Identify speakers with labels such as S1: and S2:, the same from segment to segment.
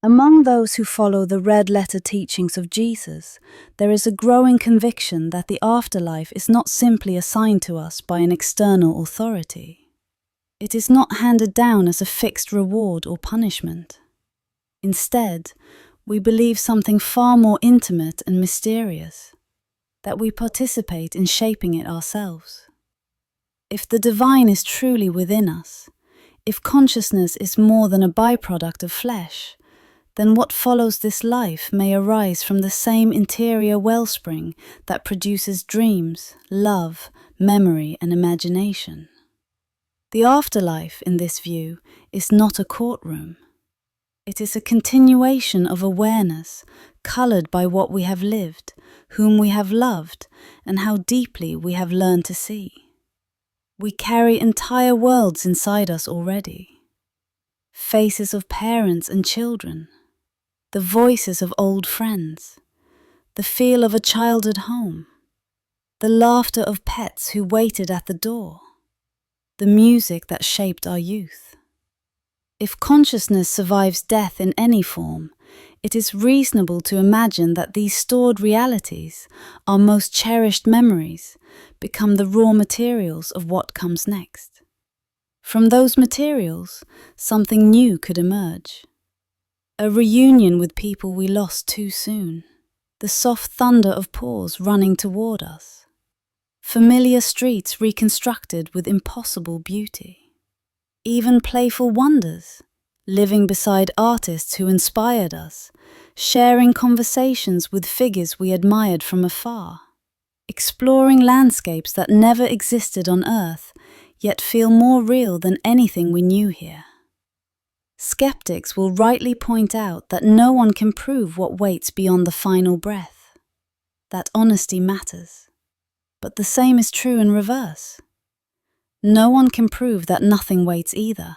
S1: Among those who follow the red-letter teachings of Jesus, there is a growing conviction that the afterlife is not simply assigned to us by an external authority. It is not handed down as a fixed reward or punishment. Instead, we believe something far more intimate and mysterious, that we participate in shaping it ourselves. If the divine is truly within us, if consciousness is more than a byproduct of flesh, then what follows this life may arise from the same interior wellspring that produces dreams, love, memory, and imagination. The afterlife, in this view, is not a courtroom. It is a continuation of awareness, colored by what we have lived, whom we have loved, and how deeply we have learned to see. We carry entire worlds inside us already. Faces of parents and children, the voices of old friends, the feel of a child at home, the laughter of pets who waited at the door, the music that shaped our youth. If consciousness survives death in any form, it is reasonable to imagine that these stored realities, our most cherished memories, become the raw materials of what comes next. From those materials, something new could emerge. A reunion with people we lost too soon, the soft thunder of paws running toward us, familiar streets reconstructed with impossible beauty, even playful wonders, living beside artists who inspired us, sharing conversations with figures we admired from afar, exploring landscapes that never existed on Earth, yet feel more real than anything we knew here. Skeptics will rightly point out that no one can prove what waits beyond the final breath, that honesty matters. But the same is true in reverse. No one can prove that nothing waits either.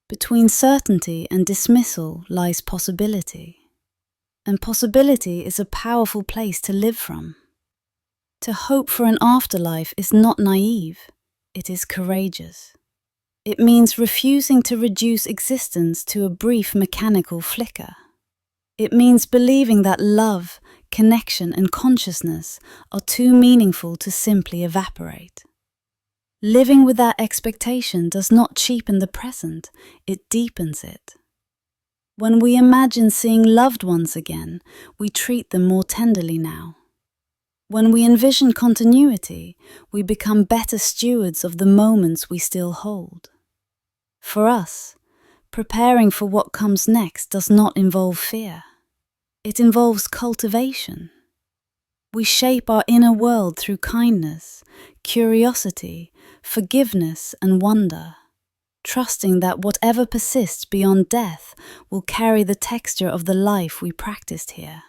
S1: Between certainty and dismissal lies possibility, and possibility is a powerful place to live from. To hope for an afterlife is not naive, it is courageous. It means refusing to reduce existence to a brief mechanical flicker. It means believing that love, connection, and consciousness are too meaningful to simply evaporate. Living with that expectation does not cheapen the present, it deepens it. When we imagine seeing loved ones again, we treat them more tenderly now. When we envision continuity, we become better stewards of the moments we still hold. For us, preparing for what comes next does not involve fear. It involves cultivation. We shape our inner world through kindness, curiosity, forgiveness, and wonder, trusting that whatever persists beyond death will carry the texture of the life we practiced here.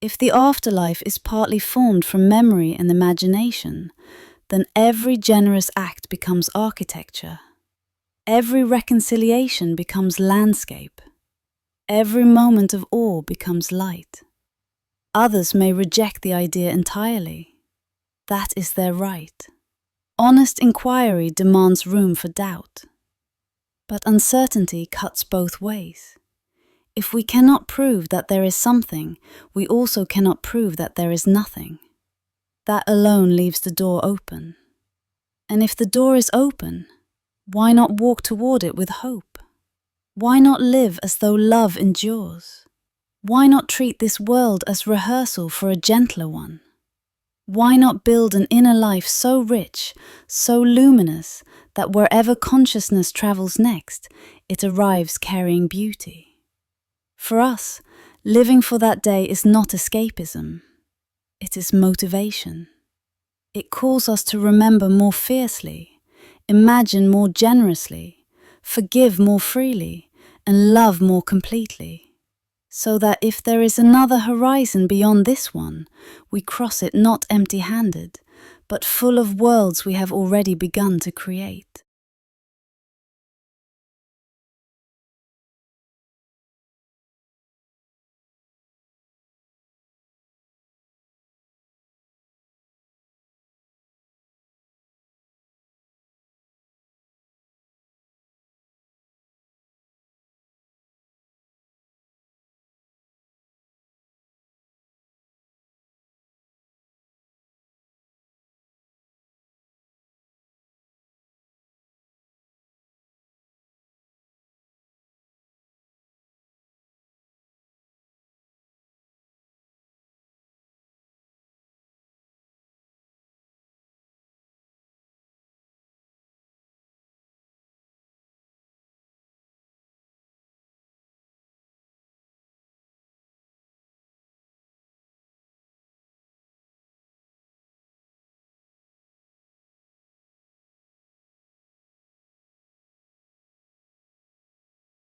S1: If the afterlife is partly formed from memory and imagination, then every generous act becomes architecture. Every reconciliation becomes landscape. Every moment of awe becomes light. Others may reject the idea entirely. That is their right. Honest inquiry demands room for doubt. But uncertainty cuts both ways. If we cannot prove that there is something, we also cannot prove that there is nothing. That alone leaves the door open. And if the door is open, why not walk toward it with hope? Why not live as though love endures? Why not treat this world as rehearsal for a gentler one? Why not build an inner life so rich, so luminous, that wherever consciousness travels next, it arrives carrying beauty? For us, living for that day is not escapism. It is motivation. It calls us to remember more fiercely, imagine more generously, forgive more freely, and love more completely. So that if there is another horizon beyond this one, we cross it not empty-handed, but full of worlds we have already begun to create.